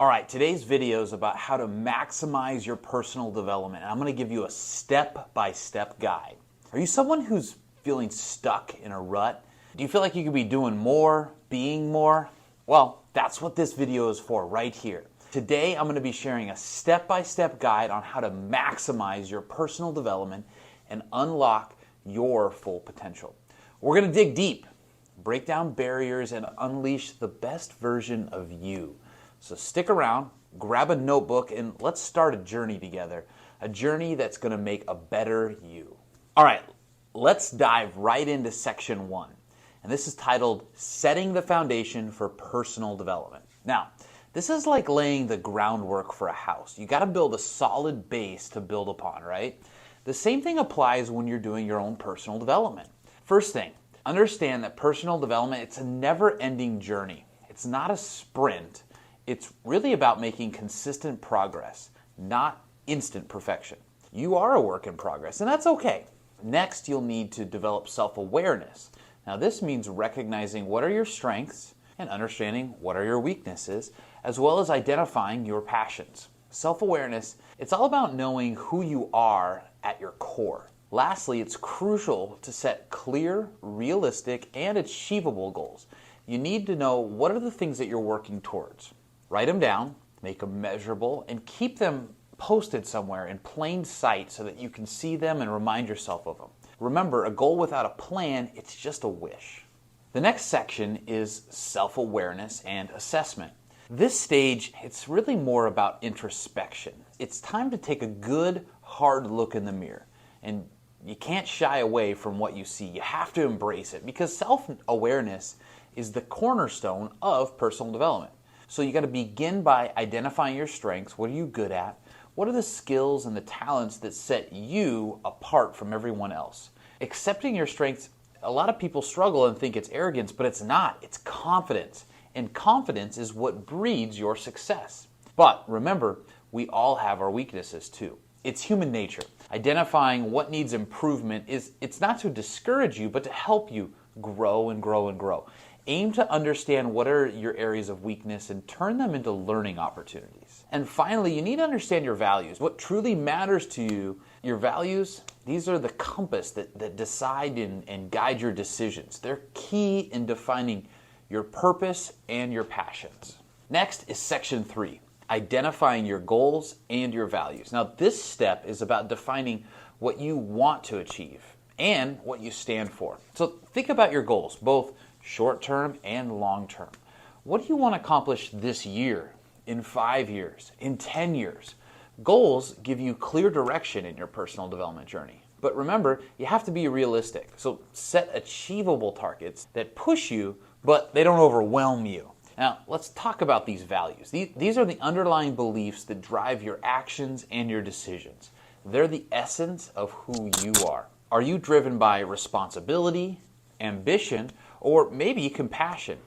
All right, today's video is about how to maximize your personal development. I'm going to give you a step-by-step guide. Are you someone who's feeling stuck in a rut? Do you feel like you could be doing more, being more? Well, that's what this video is for right here. Today, I'm going to be sharing a step-by-step guide on how to maximize your personal development and unlock your full potential. We're going to dig deep, break down barriers, and unleash the best version of you. So stick around, grab a notebook, and let's start a journey together. A journey that's going to make a better you. All right, let's dive right into section 1. And this is titled, Setting the Foundation for Personal Development. Now, this is like laying the groundwork for a house. You got to build a solid base to build upon, right? The same thing applies when you're doing your own personal development. First thing, understand that personal development, it's a never-ending journey. It's not a sprint. It's really about making consistent progress, not instant perfection. You are a work in progress, and that's okay. Next, you'll need to develop self-awareness. Now, this means recognizing what are your strengths and understanding what are your weaknesses, as well as identifying your passions. Self-awareness, it's all about knowing who you are at your core. Lastly, it's crucial to set clear, realistic, and achievable goals. You need to know what are the things that you're working towards. Write them down, make them measurable, and keep them posted somewhere in plain sight so that you can see them and remind yourself of them. Remember, a goal without a plan, it's just a wish. The next section is self-awareness and assessment. This stage, it's really more about introspection. It's time to take a good, hard look in the mirror. And you can't shy away from what you see. You have to embrace it because self-awareness is the cornerstone of personal development. So you got to begin by identifying your strengths. What are you good at? What are the skills and the talents that set you apart from everyone else? Accepting your strengths, a lot of people struggle and think it's arrogance, but it's not. It's confidence. And confidence is what breeds your success. But remember, we all have our weaknesses too. It's human nature. Identifying what needs improvement it's not to discourage you, but to help you grow and grow and grow. Aim to understand what are your areas of weakness and turn them into learning opportunities. And finally, you need to understand your values. What truly matters to you, your values, these are the compass that decide and guide your decisions. They're key in defining your purpose and your passions. Next is section 3, identifying your goals and your values. Now, this step is about defining what you want to achieve and what you stand for. So think about your goals, both short-term and long-term. What do you want to accomplish this year, in 5 years, in 10 years? Goals give you clear direction in your personal development journey. But remember, you have to be realistic. So set achievable targets that push you, but they don't overwhelm you. Now, let's talk about these values. These are the underlying beliefs that drive your actions and your decisions. They're the essence of who you are. Are you driven by responsibility, ambition, or maybe compassion?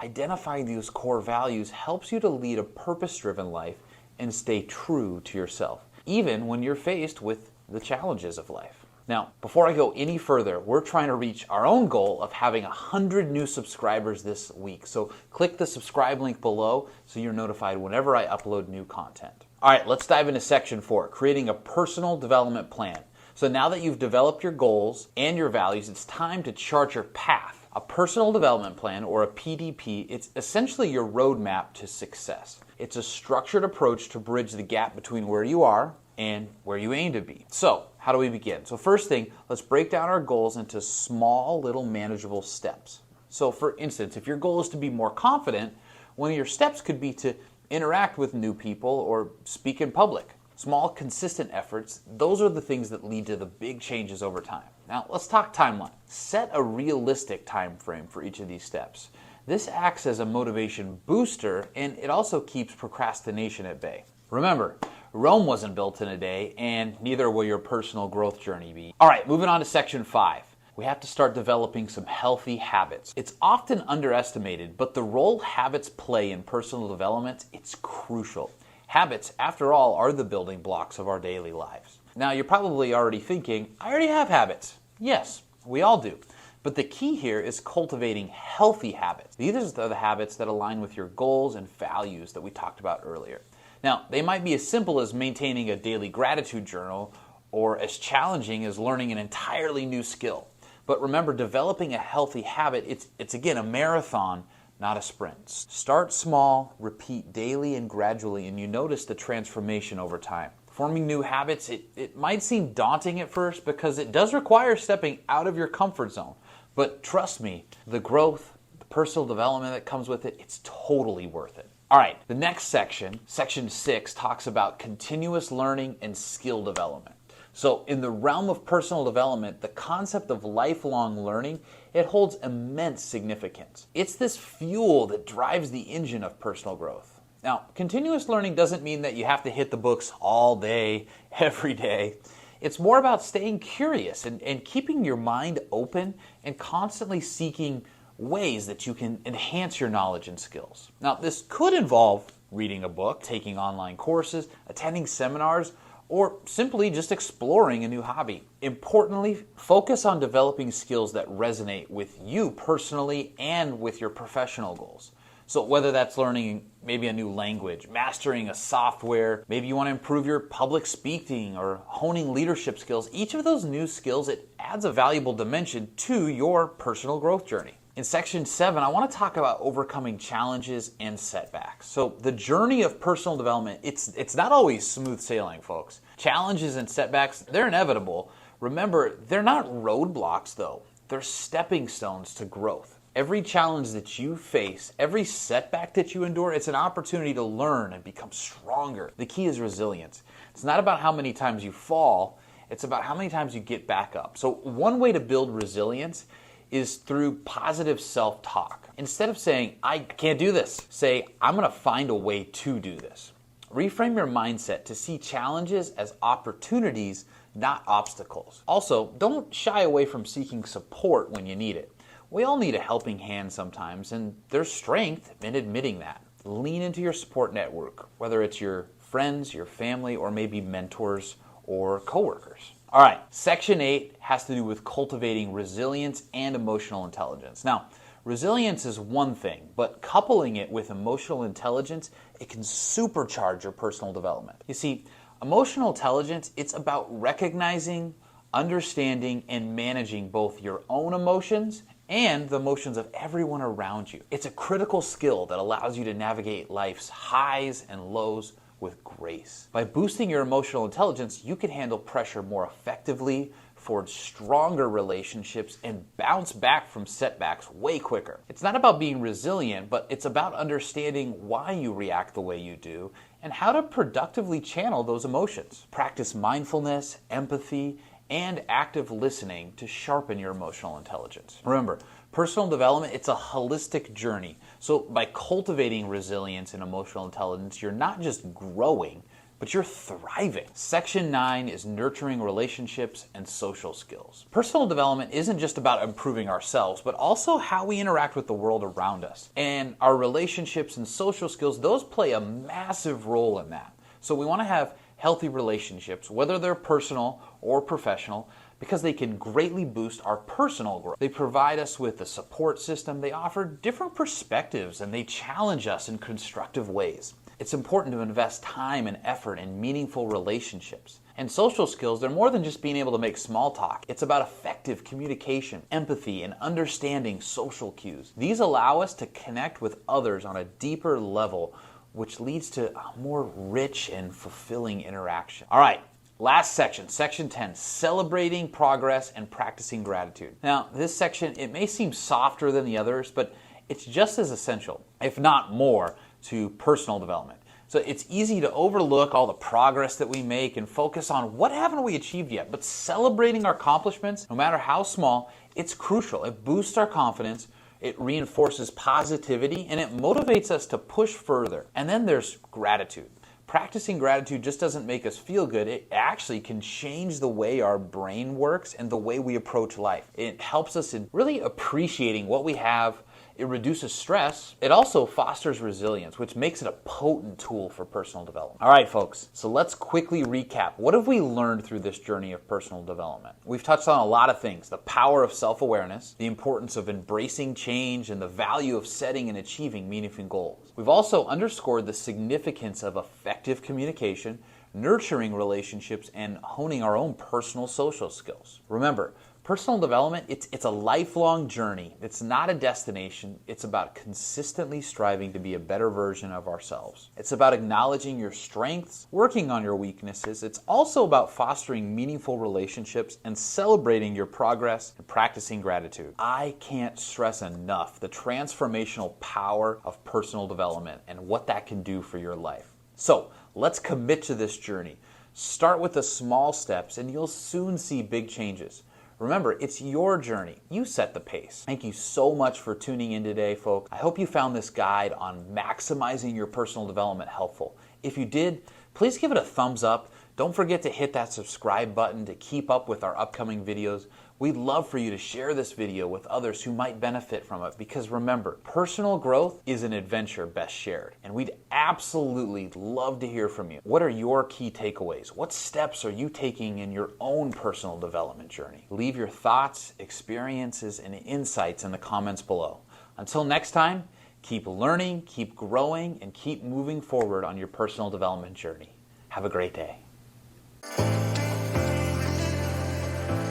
Identifying these core values helps you to lead a purpose-driven life and stay true to yourself, even when you're faced with the challenges of life. Now, before I go any further, we're trying to reach our own goal of having 100 new subscribers this week. So click the subscribe link below so you're notified whenever I upload new content. All right, let's dive into section 4, creating a personal development plan. So now that you've developed your goals and your values, it's time to chart your path. A personal development plan, or a PDP, it's essentially your roadmap to success. It's a structured approach to bridge the gap between where you are and where you aim to be. So, how do we begin? So first thing, let's break down our goals into small, little manageable steps. So for instance, if your goal is to be more confident, one of your steps could be to interact with new people or speak in public. Small, consistent efforts, those are the things that lead to the big changes over time. Now, let's talk timeline. Set a realistic time frame for each of these steps. This acts as a motivation booster, and it also keeps procrastination at bay. Remember, Rome wasn't built in a day, and neither will your personal growth journey be. All right, moving on to section 5. We have to start developing some healthy habits. It's often underestimated, but the role habits play in personal development, it's crucial. Habits, after all, are the building blocks of our daily lives. Now, you're probably already thinking, I already have habits. Yes, we all do. But the key here is cultivating healthy habits. These are the habits that align with your goals and values that we talked about earlier. Now, they might be as simple as maintaining a daily gratitude journal or as challenging as learning an entirely new skill. But remember, developing a healthy habit, it's again a marathon, not a sprint. Start small, repeat daily and gradually, and you notice the transformation over time. Forming new habits, it might seem daunting at first because it does require stepping out of your comfort zone. But trust me, the growth, the personal development that comes with it, it's totally worth it. All right, the next section, section 6, talks about continuous learning and skill development. So in the realm of personal development, the concept of lifelong learning, it holds immense significance. It's this fuel that drives the engine of personal growth. Now, continuous learning doesn't mean that you have to hit the books all day, every day. It's more about staying curious and keeping your mind open and constantly seeking ways that you can enhance your knowledge and skills. Now, this could involve reading a book, taking online courses, attending seminars, or simply just exploring a new hobby. Importantly, focus on developing skills that resonate with you personally and with your professional goals. So whether that's learning maybe a new language, mastering a software, maybe you want to improve your public speaking or honing leadership skills, each of those new skills, it adds a valuable dimension to your personal growth journey. In section 7, I want to talk about overcoming challenges and setbacks. So the journey of personal development, it's not always smooth sailing, folks. Challenges and setbacks, they're inevitable. Remember, they're not roadblocks though. They're stepping stones to growth. Every challenge that you face, every setback that you endure, it's an opportunity to learn and become stronger. The key is resilience. It's not about how many times you fall, it's about how many times you get back up. So one way to build resilience is through positive self-talk. Instead of saying, I can't do this, say, I'm going to find a way to do this. Reframe your mindset to see challenges as opportunities, not obstacles. Also, don't shy away from seeking support when you need it. We all need a helping hand sometimes, and there's strength in admitting that. Lean into your support network, whether it's your friends, your family, or maybe mentors or coworkers. All right, section 8 has to do with cultivating resilience and emotional intelligence. Now, resilience is one thing, but coupling it with emotional intelligence, it can supercharge your personal development. You see, emotional intelligence, it's about recognizing, understanding, and managing both your own emotions and the emotions of everyone around you. It's a critical skill that allows you to navigate life's highs and lows with grace. By boosting your emotional intelligence, you can handle pressure more effectively, forge stronger relationships, and bounce back from setbacks way quicker. It's not about being resilient, but it's about understanding why you react the way you do and how to productively channel those emotions. Practice mindfulness, empathy, and active listening to sharpen your emotional intelligence. Remember, personal development, it's a holistic journey. So by cultivating resilience and emotional intelligence, you're not just growing, but you're thriving. Section 9 is nurturing relationships and social skills. Personal development isn't just about improving ourselves, but also how we interact with the world around us. And our relationships and social skills, those play a massive role in that. So we want to have healthy relationships, whether they're personal or professional, because they can greatly boost our personal growth. They provide us with a support system, they offer different perspectives, and they challenge us in constructive ways. It's important to invest time and effort in meaningful relationships. And social skills, they're more than just being able to make small talk. It's about effective communication, empathy, and understanding social cues. These allow us to connect with others on a deeper level, which leads to a more rich and fulfilling interaction. All right, last section, section 10, celebrating progress and practicing gratitude. Now, this section, it may seem softer than the others, but it's just as essential, if not more, to personal development. So it's easy to overlook all the progress that we make and focus on what haven't we achieved yet. But celebrating our accomplishments, no matter how small, it's crucial. It boosts our confidence, it reinforces positivity, and it motivates us to push further. And then there's gratitude. Practicing gratitude just doesn't make us feel good. It actually can change the way our brain works and the way we approach life. It helps us in really appreciating what we have It reduces stress. It also fosters resilience, which makes it a potent tool for personal development. All right, folks, so let's quickly recap. What have we learned through this journey of personal development? We've touched on a lot of things: the power of self-awareness, the importance of embracing change, and the value of setting and achieving meaningful goals. We've also underscored the significance of effective communication, nurturing relationships, and honing our own personal social skills. Remember, personal development, it's a lifelong journey. It's not a destination. It's about consistently striving to be a better version of ourselves. It's about acknowledging your strengths, working on your weaknesses. It's also about fostering meaningful relationships and celebrating your progress and practicing gratitude. I can't stress enough the transformational power of personal development and what that can do for your life. So let's commit to this journey. Start with the small steps and you'll soon see big changes. Remember, it's your journey. You set the pace. Thank you so much for tuning in today, folks. I hope you found this guide on maximizing your personal development helpful. If you did, please give it a thumbs up. Don't forget to hit that subscribe button to keep up with our upcoming videos. We'd love for you to share this video with others who might benefit from it, because remember, personal growth is an adventure best shared, and we'd absolutely love to hear from you. What are your key takeaways? What steps are you taking in your own personal development journey? Leave your thoughts, experiences, and insights in the comments below. Until next time, keep learning, keep growing, and keep moving forward on your personal development journey. Have a great day.